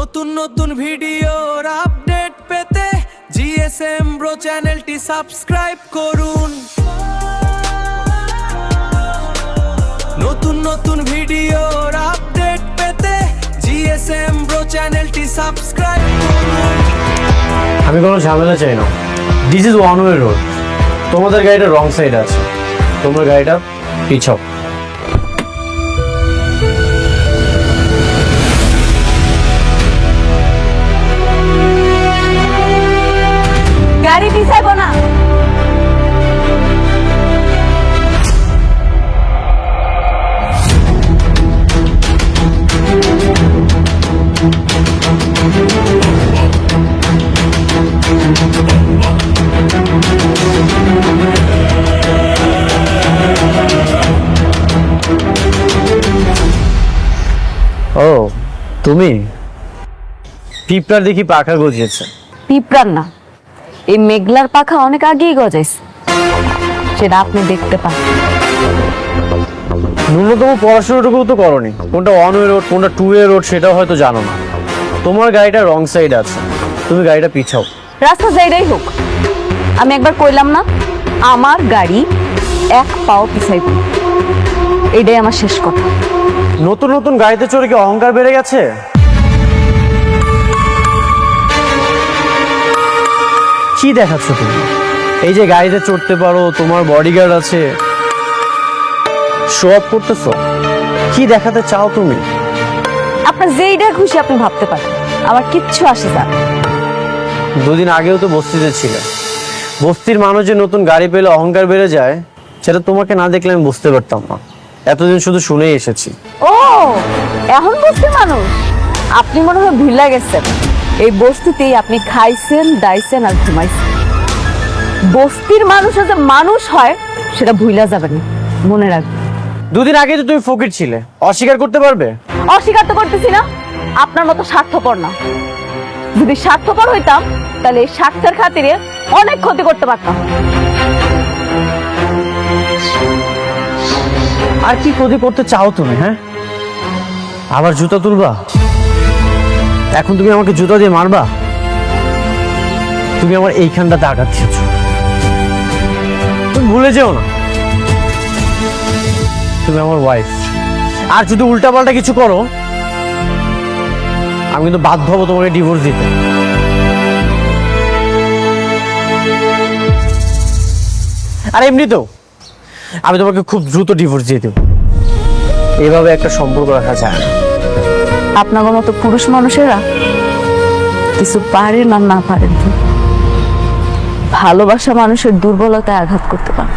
নতুন নতুন ভিডিওর আপডেট পেতে জিএসএম ব্রো চ্যানেলটি সাবস্ক্রাইব করুন। নতুন নতুন ভিডিওর আপডেট পেতে জিএসএম ব্রো চ্যানেলটি সাবস্ক্রাইব করুন। আমি কোনো ঝামেলা চাই না। This is one way road. তোমাদের গাড়িটা রং সাইড আছে, তোমার গাড়িটা পিছাও। গাড়ি পিছাইবো না। ও তুমি পিঁপড়ার দেখি পাখা গজিয়েছে। পিঁপড়ার না, এই মেঘলার পাখা অনেক আগেই গজাইছে, সেটা আপনি দেখতে পান। ন্যূনতম পড়াশোনাটুকু তো করনি। কোনটা ওয়ান ওয়ে রোড কোনটা টু ওয়ে রোড সেটাও হয়তো জানো না। তোমার গাড়িটা রং সাইড আছে, তুমি গাড়িটা পিছাও। রাস্তা যেটাই হোক, আমি একবার কইলাম না আমার গাড়ি এক পাও পিছাইব, এটাই আমার শেষ কথা। নতুন নতুন গাড়িতে চড়ে কি অহংকার বেড়ে গেছে? কি দেখাচ্ছ তুমি? এই যে গাড়িতে চড়তে পারো, তোমার বডিগার্ড আছে, শো অফ করতেছো। কি দেখাতে চাও তুমি? আপনার যেইটা খুশি আপনি ভাবতে পারেন, আমার কিচ্ছু আসে যায় না। দুদিন আগেও তো বস্তিতে ছিলে। বস্তির মানুষ যে নতুন গাড়ি পেলে অহংকার বেড়ে যায়, সেটা তোমাকে না দেখলে আমি বুঝতে পারতাম না। এতদিন শুধু শুনেই এসেছি। ও এখন বস্তির মানুষ? আপনি মনে হয় ভুলে গেছেন, এই বস্তিতেই আপনি খাইছেন, দাইছেন আর ঘুমাইছেন। বস্তির মানুষ যে মানুষ হয় সেটা ভুলা যাবে না, মনে রাখবেন। দুদিন আগে তো তুমি ফকির ছিলে, অস্বীকার করতে পারবে? অস্বীকার তো করতেছি না, আপনার মতো স্বার্থপর না। যদি স্বার্থপর হইতাম তাহলে এই স্বার্থের খাতিরে অনেক ক্ষতি করতে পারতাম। আর কি ক্ষতি করতে চাও তুমি? হ্যাঁ, আবার জুতা তুলবা? এখন তুমি আমাকে জুতা দিয়ে মারবা? তুমি আমার এইখানটাতে আঘাত দিয়েছ, তুমি ভুলে যেও না তুমি আমার ওয়াইফ। আর যদি উল্টাপাল্টা কিছু করো, আমি কিন্তু বাধ্য হবো তোমাকে ডিভোর্স দিতে। আর এমনিতেও আমি তোমাকে খুব দ্রুত ডিভোর্স দিয়ে দেবো। এভাবে একটা সম্পর্ক রাখা যায় না। আপনার মতো পুরুষ মানুষেরা কিছু পারেন আর না পারেন, ভালোবাসা মানুষের দুর্বলতায় আঘাত করতে পারে।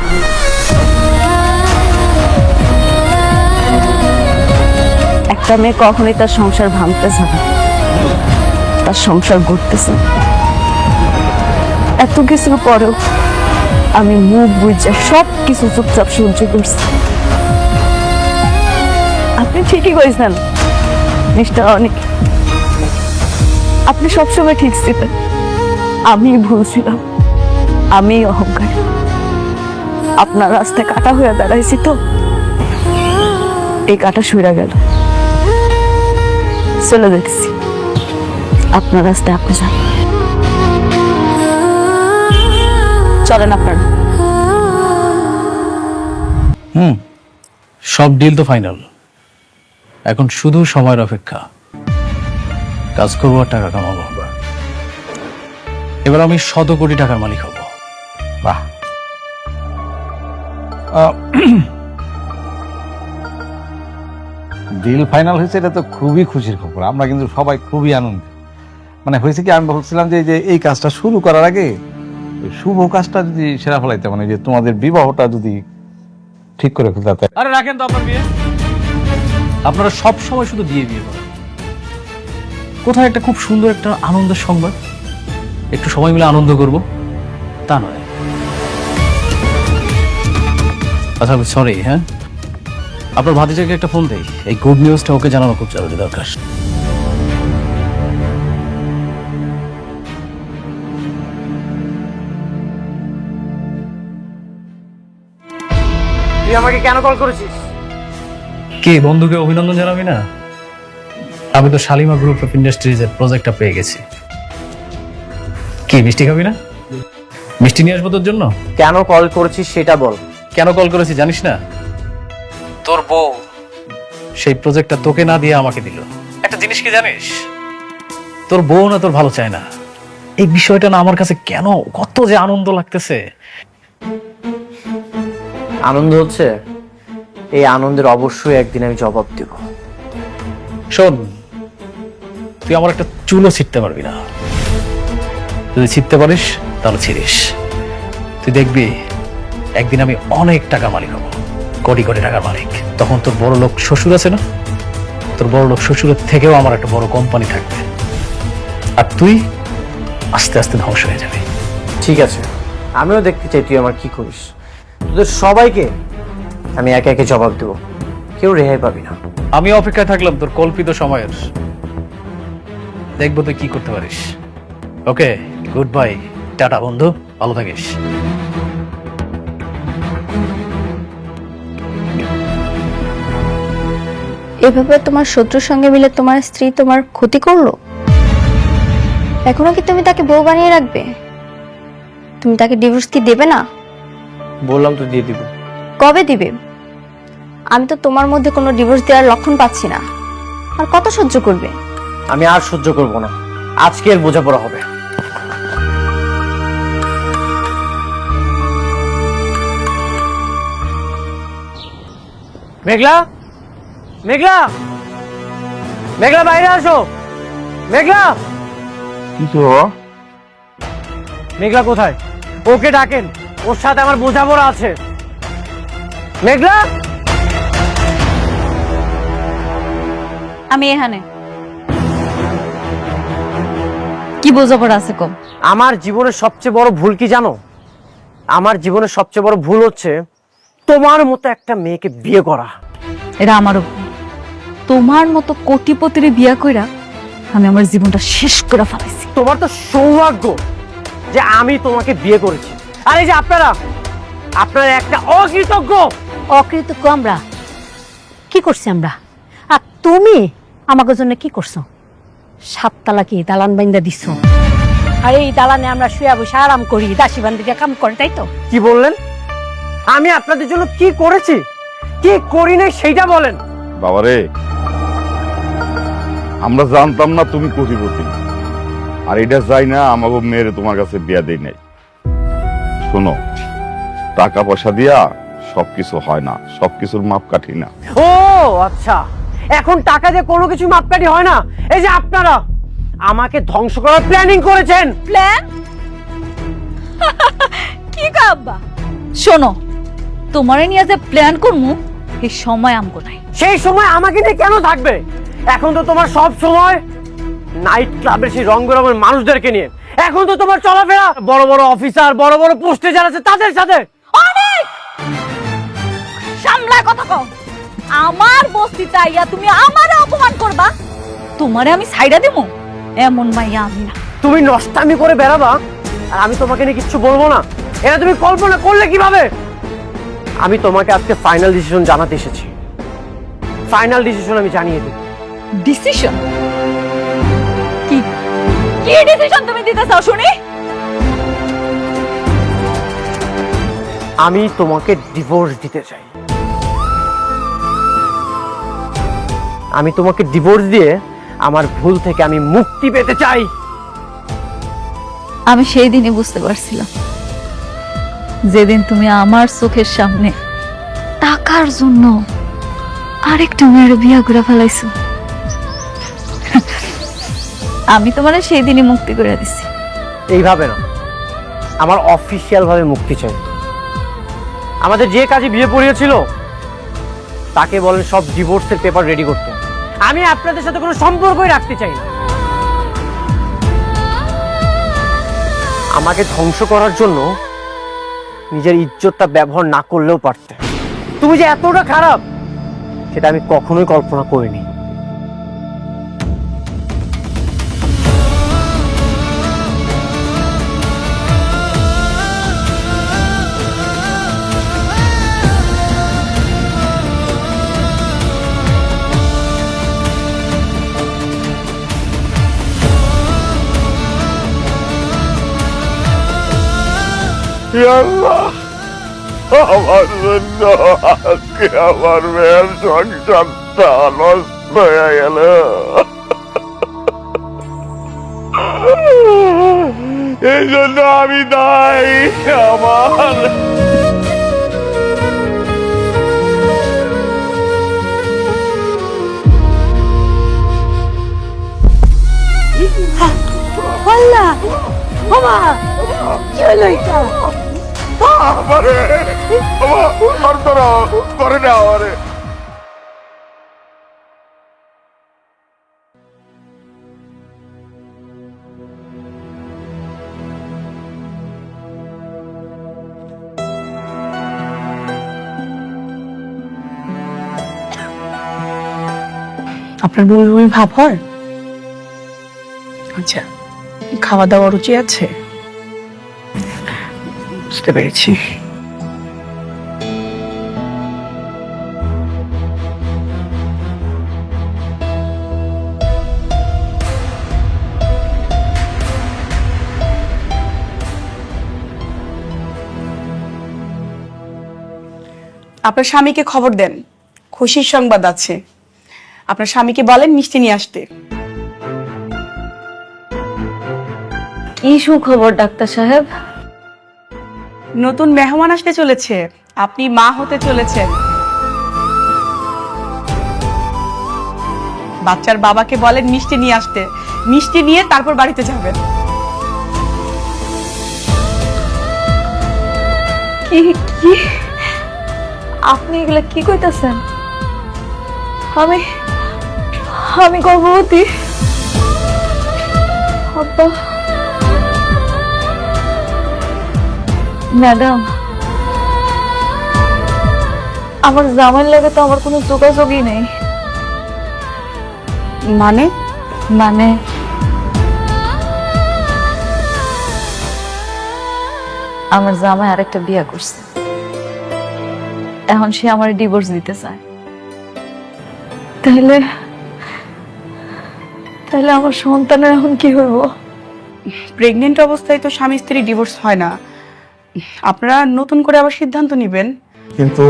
একটা মেয়ে কখনোই তার সংসার ভাঙতেছে না, তার সংসার গড়তেছে। এত কিছুর পরেও আমি মুখ বুঝে সব কিছু চুপচাপ সহ্য করছি। আপনি ঠিকই কইছেন মিস্টার অনিক, আপনি সবসময় ঠিক ছিলেন, আমি ভুল ছিলাম, আমি অহংকার। আপনার রাস্তায় কাটা হয়ে দাঁড়াইছি তো, এই কাটা সইরা গেল, চলে দেখছি। আপনার রাস্তায় আপনি যান, চলেন আপনার। সব ডিল তো ফাইনাল, এখন শুধু সময়ের অপেক্ষা। কাজ করবো আর টাকা কামাবো। এবার আমি 100 কোটি টাকার মালিক হব। বাহ, ডিল ফাইনাল হয়েছে, এটা তো খুবই খুশির খবর। আমরা কিন্তু সবাই খুবই আনন্দিত। মানে হয়েছে কি, আমি বলছিলাম যে এই কাজটা শুরু করার আগে ওই শুভ কাজটা যদি সেরা ফেলাইতে, মানে যে তোমাদের বিবাহটা যদি ঠিক করে ফেলতে। আরে রাখেন তো আপনার বিয়ে, আপনারা সব সময় শুধু বিয়ে বিয়ে করেন। কোথায় একটা খুব সুন্দর একটা আনন্দের সংবাদ, একটু সময় মিলে আনন্দ করব, তা নয়। আচ্ছা সরি, হ্যাঁ আপনার ভাতিজাকে একটা ফোন দেই, এই গুড নিউজটা ওকে জানানো খুব জরুরি দরকার। তুই আমাকে কেন কল করেছিস? কে বন্ধুকে অভিনন্দন জানাবি না? আমি তো শালিমা গ্রুপ অফ ইন্ডাস্ট্রিজের প্রজেক্টটা পেয়ে গেছি। কি মিষ্টি খাবি না? মিষ্টি নিয়ে আসবো তোর জন্য। কেন কল করেছিস সেটা বল। কেন কল করেছি জানিস না? তোর বউ সেই প্রজেক্টটা তোকে না দিয়ে আমাকে দিল। একটা জিনিস কি জানিস, তোর বউ না তোর ভালো চায় না। এই বিষয়টা না আমার কাছে কেন কত যে আনন্দ লাগতেছে। আনন্দ হচ্ছে, এই আনন্দের অবশ্যই একদিন আমি জবাব দেব। শোন, তুই আমার একটা চুলও ছিটতে পারবি না। যদি ছিটতে পারিস তাহলে ছিড়িস। তুই দেখবি একদিন আমি অনেক টাকা মালিক হব, কোটি কোটি টাকার মালিক। তখন তোর বড় লোক শ্বশুর আছে না, তোর বড় লোক শ্বশুরের থেকেও আমার একটা বড় কোম্পানি থাকবে, আর তুই আস্তে আস্তে ধ্বংস হয়ে যাবে। ঠিক আছে, আমিও দেখতে চাই তুই আমার কি করিস। তোদের সবাইকে আমি একে একে জবাব দেব, কেউ রেহাই পাবি না। আমি অপেক্ষায় থাকলাম তোর কল্পিত সময়ের। দেখবো তুই কি করতে পারিস। ওকে, গুড বাই, টাটা বন্ধু, ভালো থাকিস। এভাবে তোমার শত্রুর সঙ্গে মিলে তোমার স্ত্রী তোমার ক্ষতি করলো, এখনো কি তুমি তাকে বউ বানিয়ে রাখবে? তুমি তাকে ডিভোর্স কি দেবে না? বললাম তো দিয়ে দিব। কবে দিবে? আমি তো তোমার মধ্যে কোনো ডিভোর্স দেওয়ার লক্ষণ পাচ্ছি না। আর কত সহ্য করবে? আমি আর সহ্য করব না, আজকে এর বোঝাপড়া হবে। মেঘলা, মেঘলা, মেঘলা বাইরে আসো। মেঘলা, মেঘলা কোথায়? ওকে ডাকেন, ওর সাথে আমার বোঝাপড়া আছে। মেঘলা, আমি এখানে। কি বোঝাপড়া আছে কম? আমার জীবনের সবচেয়ে বড় ভুল কি জানো? আমার জীবনের সবচেয়ে বড় ভুল হচ্ছে তোমার মতো একটা মেয়েকে বিয়ে করা। এটা আমারও ভুল। তোমার মতো কোটিপতির বিয়া কইরা আমি আমার জীবনটা শেষ করে ফেলাইছি। তোমার তো সৌভাগ্য যে আমি তোমাকে বিয়ে করেছি। আর এই যে আপনারা একটা অকৃতজ্ঞ। অকৃতজ্ঞ আমরা? কি করছি আমরা? আর তুমি আমাকে জন্য কি করছো? 7 তালা কি দালান বাইন্দা দিছ? আর এই দালানে আমরা শুয়ে বসে আরাম করি, দাসী বান্দিকে কাম করে, তাই তো? কি বললেন? আমি আপনাদের জন্য কি করেছি, কি করি নাই সেইটা বলেন। বাবারে, আমরা জানতাম না তুমি কোটিপতি, আর এটা চাই না আমাকে মেয়েরে তোমার কাছে বিয়া দেই নাই। শোনো, টাকা পয়সা দিয়া সবকিছু হয় না, সবকিছুর মাপকাঠি না। ও আচ্ছা, এখন টাকা দিয়ে কোনো কিছু মাপকাঠি হয় না। এই যে আপনারা আমাকে ধ্বংস করার প্ল্যানিং করেছেন। প্ল্যান? কি কাব্বা? শোনো, তোমারে নিয়ে যে প্ল্যান করমু এই সময় আমগো নাই। সেই সময় আমাকে নিয়ে কেন থাকবে? এখন তো তোমার সব সময় নাইট ক্লাবের সেই রং বেরঙের মানুষদেরকে নিয়ে। এখন তো তোমার চলাফেরা বড় বড় অফিসার, বড় বড় পোস্টে যারা আছে তাদের সাথে। অনেক সামলা কথা কও। আমার বস্তিতে আইয়া তুমি আমারে অপমান করবা, তোমারে আমি ছাইড়া দেবো? এমন মাইয়া আমি না। তুমি নষ্টামি করে বেড়াবা আর আমি তোমাকে নিয়ে কিচ্ছু বলবো না, এটা তুমি কল্পনা করলে কিভাবে? আমি তোমাকে আজকে ফাইনাল ডিসিশন জানাতে এসেছি। ফাইনাল ডিসিশন আমি জানিয়ে দিই। ডিসিশন? কি কি ডিসিশন তুমি দিতে চাও শুনি? আমি তোমাকে ডিভোর্স দিতে চাই। আমি তোমাকে ডিভোর্স দিয়ে আমার ভুল থেকে আমি মুক্তি পেতে চাই। আমি সেই দিনই বুঝতে পারছিলাম, যেদিন তুমি আমার চোখের সামনে টাকার জন্য আরেকটা মেয়ের বিয়া করে ফেলাইছো। আমি তোমার সেই দিনই মুক্তি করে দিছি। এইভাবে না, আমার অফিসিয়াল ভাবে মুক্তি চাই। আমাদের যে কাজে বিয়ে পড়িয়েছিল তাকে বলেন সব ডিভোর্সের পেপার রেডি করতে। আমি আপনাদের সাথে কোনো সম্পর্কই রাখতে চাই না। আমাকে ধ্বংস করার জন্য নিজের ইজ্জতটা ব্যবহার না করলেও পারতে। তুমি যে এতটা খারাপ সেটা আমি কখনোই কল্পনা করিনি। আল্লাহ, আমার জন্য আজকে আমার মেয়ের সংসারটা নষ্ট হয়ে গেল। এই জন্য আমি দায়ী। আমার আল্লাহ বাবা কি হলো এটা? আমারে আর তোরা করে না আমারে। আপনার বমি বমি ভাব হয়? আচ্ছা, খাওয়া দাওয়া রুচি আছে? বুঝতে পেরেছি। আপনার স্বামীকে খবর দেন, খুশির সংবাদ আছে। আপনার স্বামীকে বলেন মিষ্টি নিয়ে আসতে। কি সুখবর ডাক্তার সাহেব? নতুন মেহমান আসতে চলেছে, আপনি মা হতে চলেছেন। বাচ্চার বাবাকে বলেন মিষ্টি নিয়ে আসতে, মিষ্টি নিয়ে তারপর বাড়িতে যাবেন। কি কি আপনি এগুলা কি কইতাছেন? আমি আমি গর্ভবতী? আব্বা, ম্যাডাম, আমার জামাইয়ের লাগে তো আমার কোনো যোগাযোগই নেই। মানে মানে আমার জামাই আরেকটা বিয়ে করছে, এখন সে আমার ডিভোর্স দিতে চায়। তাহলে তাহলে আমার সন্তানের এখন কি হইব? প্রেগনেন্ট অবস্থায় তো স্বামী স্ত্রী ডিভোর্স হয় না, আপনারা নতুন করে আবার সিদ্ধান্ত নেবেন। কিন্তু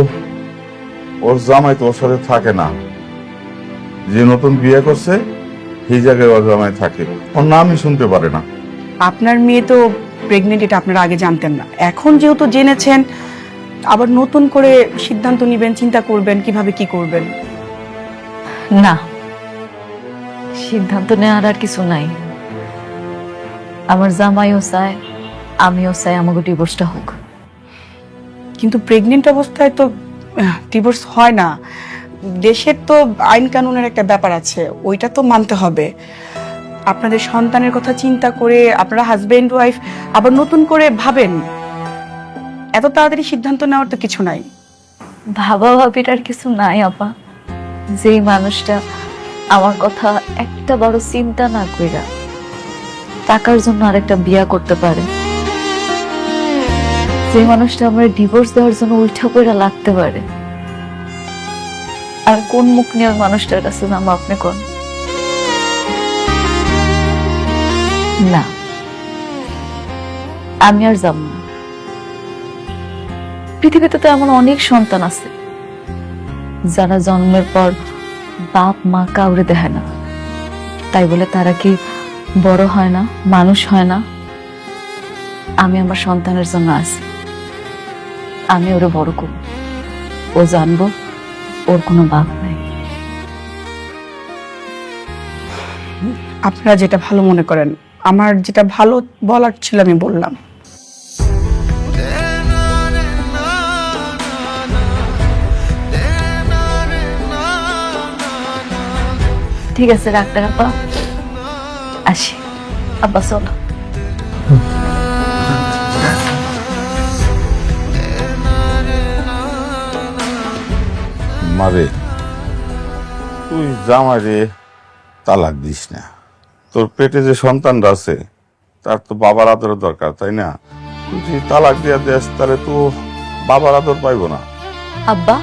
ওর জামাই তো ওর সাথে থাকে না, যে নতুন বিয়ে করছে সেই জায়গায় ওর জামাই থাকে, ওর নামই শুনতে পারে না। আপনার মেয়ে তো প্রেগনেন্ট, এটা আপনারা আগে জানতেন না, এখন যেহেতু জেনেছেন আবার নতুন করে সিদ্ধান্ত নেবেন, চিন্তা করবেন কিভাবে কি করবেন। না, সিদ্ধান্ত নেওয়ার আর কিছু নাই। আমার জামাইও চায়, আমিও চাই আমাকে ডিভোর্সটা হোক। কিন্তু প্রেগনেন্ট অবস্থায় তো ডিভোর্স হয় না, দেশের তো আইন কানুনের একটা ব্যাপার আছে, ওইটা তো মানতে হবে। আপনাদের সন্তানের কথা চিন্তা করে আপনারা হাজবেন্ড ওয়াইফ আবার নতুন করে ভাবেন, এত তাড়াতাড়ি সিদ্ধান্ত নেওয়ার তো কিছু নাই। ভাবা ভাবির আর কিছু নাই আপা। যেই মানুষটা আমার কথা একটা বড় চিন্তা না কইরা টাকার জন্য আরেকটা বিয়া করতে পারে, যে মানুষটা আমার ডিভোর্স দেওয়ার জন্য উল্টা কইরা লাগতে পারে, আর কোন মুখ নিয়ে ওই মানুষটার কাছে যাবো আপনি কোন? না, আমি আর যাব না। পৃথিবীতে তো এমন অনেক সন্তান আছে যারা জন্মের পর বাপ মা কাউরে দেখে না, তাই বলে তারা কি বড় হয় না, মানুষ হয় না? আমি আমার সন্তানের জন্য আছি, আমি ওরে বড় করব, ও জানবো ওর কোনো বাপ নাই। আপনারা যেটা ভালো মনে করেন, আমার যেটা ভালো বলার ছিল আমি বললাম। ঠিক আছে ডাক্তার আপা, আসি। আব্বা চলো। মারে, তুই জামাইরে তালাক দিস না। তোর পেটে যে সন্তানটা আছে তার তো বাবার আদরের দরকার, তাই না? তুই যদি তালাক দিয়া দেস তাহলে তো বাবার আদর পাইব না। আব্বা,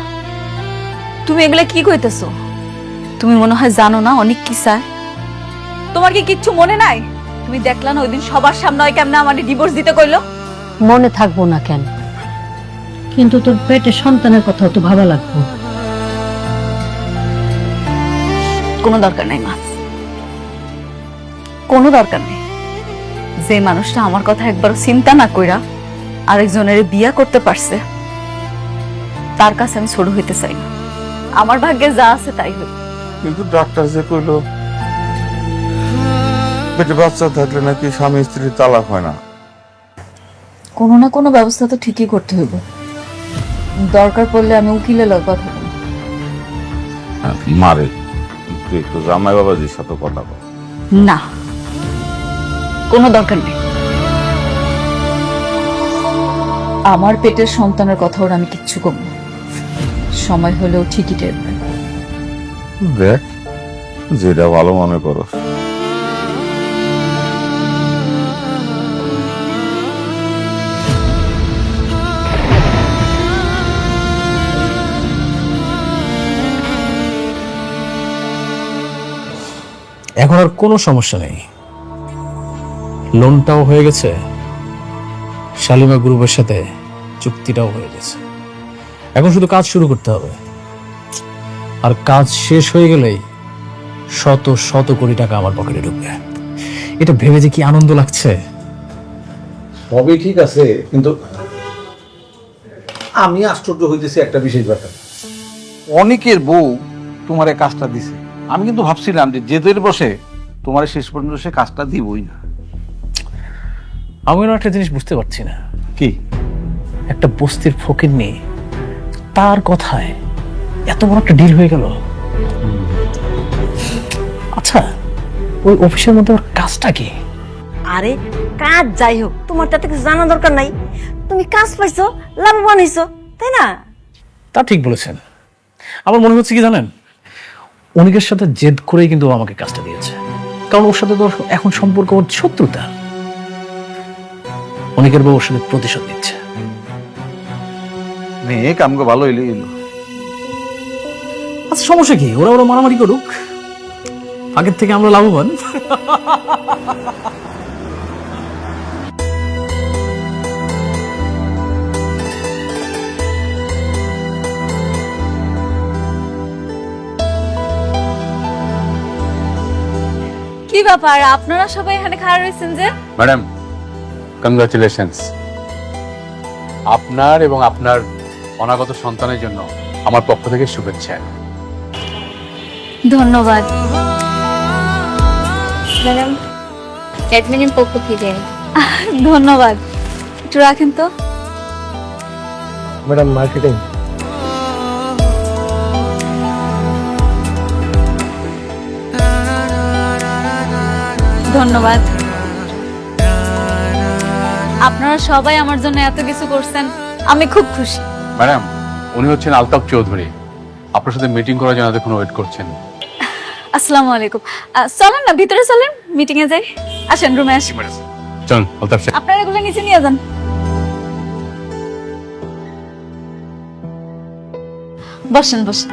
তুমি এগুলা কি কইতেছো? তুমি মনে হয় জানো না অনেক কি চায়। তোমার কি কিচ্ছু মনে নাই? তুমি দেখলা না ওইদিন সবার সামনে ওই কেমনে আমার ডিভোর্স দিতে কইলো? মনে থাকবো না কেন, কিন্তু তোর পেটে সন্তানের কথাও তো ভাবা লাগবো। কোনো দরকার নাই মা, কোনো দরকার নেই। যে মানুষটা আমার কথা একবারও চিন্তা না কইরা আরেকজনের বিয়া করতে পারছে, তার কাছে আমি ছোট হইতে চাই না। আমার ভাগ্যে যা আছে তাই হই। কিন্তু ডাক্তার যে কইলো পেটে বাচ্চা থাকলে নাকি স্বামী স্ত্রী তালাক হয় না। কোনো না কোনো ব্যবস্থা তো ঠিকই করতে হইব। দরকার পড়লে আমি উকিলের লগে কথা বলবো। মারে তুই একটু জামাই বাবাজির সাথে কথা বল। না, কোনো দরকার নেই। আমার পেটের সন্তানের কথা ওরা আমি কিচ্ছু করব না। সময় হলেও ঠিকই টের পাই। দেখ যেটা ভালো মনে করো। এখন আর কোনো সমস্যা নেই, লোনটাও হয়ে গেছে, শালিমা গ্রুপের সাথে চুক্তিটাও হয়ে গেছে। এখন শুধু কাজ শুরু করতে হবে, আর কাজ শেষ হয়ে গেলেই শত শত কোটি টাকা আমার পকেটে ঢুকবে। এটা ভেবে যে কি আনন্দ লাগছে। সবই ঠিক আছে, কিন্তু আমি আশ্চর্য হইতেছি একটা বিশেষ ব্যাপার। অনেকের বউ তোমার এই কাজটা দিছে, আমি কিন্তু ভাবছিলাম যে জেদের বসে তোমার শেষ পর্যন্ত সে কাজটা দিবই না। আমি একটা জিনিস বুঝতে পারছি না, কি? একটা বস্তির ফকির নিয়ে তার কথায় এত বড় একটা ডিল হয়ে গেল। আচ্ছা, ওই অফিসের মধ্যে ওর কাজটা কি? আরে কাজ যাই হোক, তোমার তাতে কিছু জানা দরকার নাই। তুমি কাজ পাইছো, লাভবান হইছো, তাই না? তা ঠিক বলেছেন। আমার মনে হচ্ছে কি জানেন, অনেকের সাথে জেদ করেই কিন্তু ও আমাকে কাজটা দিয়েছে, কারণ ওর সাথে তো এখন সম্পর্ক ওর শত্রুতা। অনেকের বউ ওর সাথে প্রতিশোধ নিচ্ছে। মেয়ে কামকে ভালো হইলে এলো। আচ্ছা সমস্যা কি, ওরা ওরা মারামারি করুক, আগের থেকে আমরা লাভবান। কি ব্যাপার, আপনারা সবাই এখানে খাড়া রয়েছেন যে? Madam, congratulations. আপনার এবং আপনার অনাগত সন্তানের জন্য আমার পক্ষ থেকে শুভেচ্ছা। ধন্যবাদ। ম্যাডাম, অ্যাডমিনের পক্ষ থেকে। ধন্যবাদ। একটু রাখেন তো। Madam marketing. ধন্যবাদ। আপনারা সবাই আমার জন্য এত কিছু করছেন, আমি খুব খুশি। ম্যাডাম, উনি হচ্ছেন আলতাফ চৌধুরী, আপনার সাথে মিটিং করার জন্য এতক্ষণ ওয়েট করছেন। আসসালামু আলাইকুম। চলেন না ভিতরে চলেন, মিটিং এ যাই। আসেন রুমে আসেন। চলুন আলতাফ সাহেব। আপনারা এগুলো নিচে নিয়ে যান। বসেন বসেন।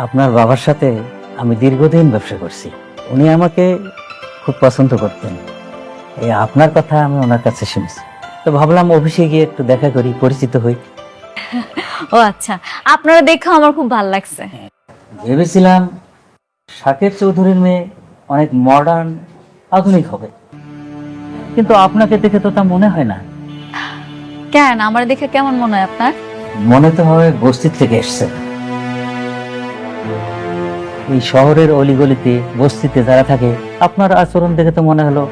আপনার বাবার সাথে আমি দীর্ঘদিন ব্যবসা করছি, উনি আমাকে খুব পছন্দ করতেন। এই আপনার কথা আমি ওনার কাছে শুনেছি, তো ভাবলাম অফিসে গিয়ে একটু দেখা করি, পরিচিত হই। ও আচ্ছা, আপনারা দেখে আমার খুব ভালো লাগছে। ভেবেছিলাম শাকের চৌধুরীর মেয়ে অনেক মডার্ন আধুনিক হবে, কিন্তু আপনাকে দেখে তো তা মনে হয় না। কেন, আমার দেখে কেমন মনে হয় আপনার? মনে তো হয় বস্তির থেকে এসছে। এই শহরের অলিগলিতে বস্তিতে যারা থাকে, আপনার আচরণ দেখে তো মনে হলো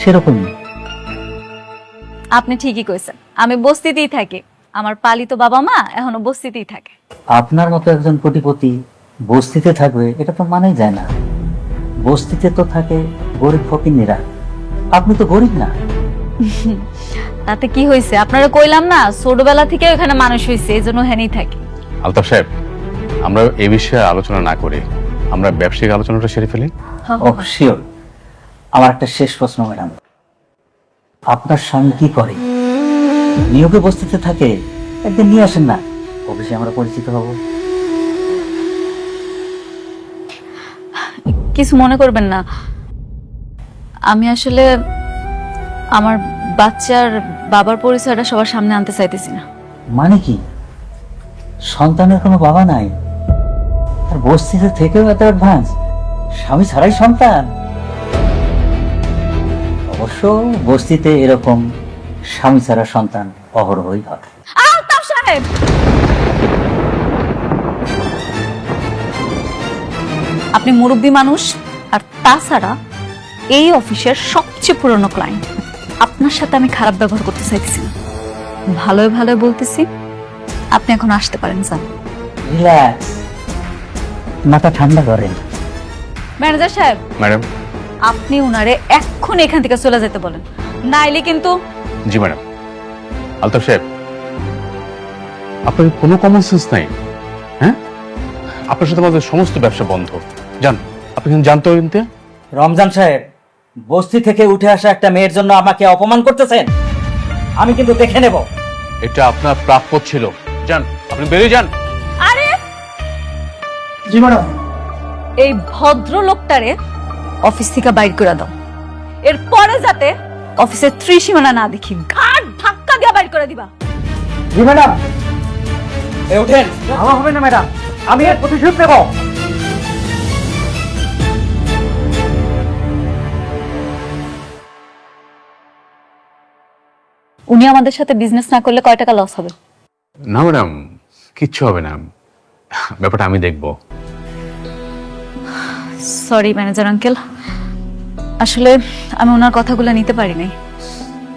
সেরকমই। আপনি ঠিকই কইছেন, আমি বস্তিতেই থাকি। আমার পালিত বাবা মা এখনো বস্তিতেই থাকে। আপনার মতো একজন কোটিপতি বস্তিতে থাকবে, এটা তো মানাই যায় না। বস্তিতে তো থাকে গরিব ফকিন্নিরা, আপনি তো গরিব না। তাতে কি হয়েছে, আপনারা কইলাম না ছোটবেলা থেকে ওখানে মানুষ হয়েছে, এই জন্য হেনেই থাকি। আলতাফ সাহেব, আমরা এই বিষয়ে আলোচনা না করে আমরা ব্যবসায়িক আলোচনাটা সেরে ফেলি। ও শিওর। আমার একটা শেষ প্রশ্ন ম্যাডাম, আপনার স্বামী কি করে? নিয়োগে বস্তিতে থাকে, একদিন নিয়ে আসেন না, অফিসে আমরা পরিচিত হব। কিছু মনে করবেন না, আমি আসলে আমার বাচ্চার বাবার পরিচয়টা সবার সামনে আনতে চাইতেছি না। মানে কি সন্তানের কোনো বাবা নাই আর বস্তিতে থেকেও এত অ্যাডভান্স, স্বামী ছাড়াই সন্তান? অবশ্য বস্তিতে এরকম স্বামী ছাড়া সন্তান অহরহই হয়। আলতাফ সাহেব, আপনি মুরব্বী মানুষ, আর তাছাড়া এই অফিসের সবচেয়ে পুরনো ক্লায়েন্ট। আপনার সাথে আমি খারাপ ব্যবহার করতে চাইতেছি না, ভালোই ভালোই বলতেছি। আপনি এখন আসতে পারেন স্যার। রিল্যাক্স, মাথা ঠান্ডা করেন। ম্যানেজার সাহেব, ম্যাডাম। আপনি উনারে এখন এখান থেকে চলে যেতে বলেন, নাইলে কিন্তু। জি ম্যাডাম। আলতাফ সাহেব, আপনার কোনো কমন সেন্স নাই? হ্যাঁ, আপনার সাথে আমাদের সমস্ত ব্যবসা বন্ধ। যান, আপনি কিন্তু জানতে হবে। কিন্তু রমজান সাহেব, বস্তি থেকে উঠে আসা একটা মেয়ের জন্য আমাকে অপমান করতেছেন? আমি কিন্তু দেখে নেব। এটা আপনার প্রাপ্য ছিল। যান, আপনি বেরিয়ে যান। আরে জি ম্যাডাম। এই ভদ্রলোকটারে অফিস থেকে বাইর করে দাও, এরপরে যাতে অফিসের ত্রিসীমানা না দেখি, ঘাট ধাক্কা দিয়ে বাইর করে দিবা। জি ম্যাডাম। উঠেন। আমার হবে না ম্যাডাম, আমি এর প্রতিশোধ নেব। উনি আমাদের সাথে বিজনেস না করলে কয় টাকা লস হবে? না ম্যাডাম, কিচ্ছু হবে না, ব্যাপারটা আমি দেখব। সরি ম্যানেজার আঙ্কেল, আসলে আমি ওনার কথাগুলো নিতে পারি নাই।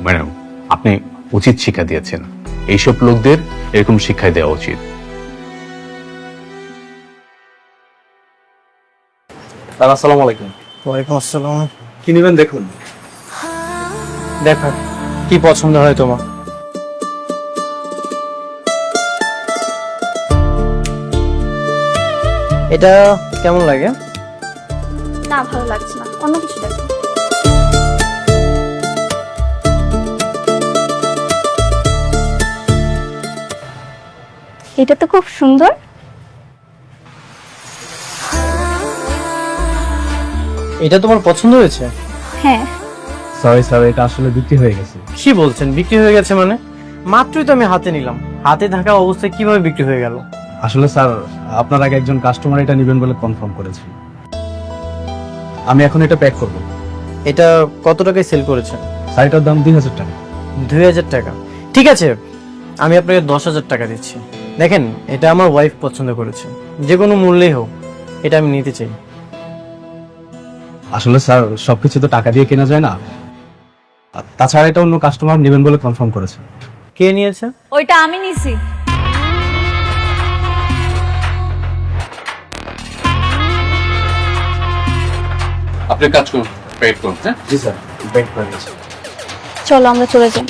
ম্যাডাম, আপনি উচিত শিক্ষা দিয়েছেন, এইসব লোকদের এরকম শিক্ষা দেওয়া উচিত। আসসালামু আলাইকুম। ওয়ালাইকুম আসসালাম। কি নেবেন দেখুন। দেখো কি পছন্দ হয় তোমার। এটা কেমন লাগে? না ভালো লাগছে না, অন্য কিছু দেখো। এটা তো খুব সুন্দর। এটা তোমার পছন্দ হয়েছে? হ্যাঁ। সরি স্যার, এটা আসলে বিক্রি হয়ে গেছে। কি বলছেন বিক্রি হয়ে গেছে? মানে মাত্রই তো আমি হাতে নিলাম, হাতে থাকা অবস্থায় কিভাবে বিক্রি হয়ে গেল? আসলে স্যার, আপনার আগে একজন কাস্টমার এটা নেবেন বলে কনফার্ম করেছে। আমি এখন এটা প্যাক করব। এটা কত টাকায় সেল করেছেন? স্যার, এটার দাম 2000 টাকা। 2000 টাকা? ঠিক আছে, আমি আপনাকে 10,000 টাকা দিচ্ছি। দেখেন, এটা আমার ওয়াইফ পছন্দ করেছে, যে কোনো মূল্যেই হোক এটা আমি নিতে চাই। আসলে স্যার, সবকিছু তো টাকা দিয়ে কেনা যায় না, আর তাছাড়া এটা অন্য কাস্টমার নেবেন বলে কনফার্ম করেছে। কে নিয়েছে? ওইটা আমি নিছি। আপনি কাজ করুন, পেড করুন। হ্যাঁ জি স্যার, ব্যাক করে গেছে। চলো আমরা চলে যাই।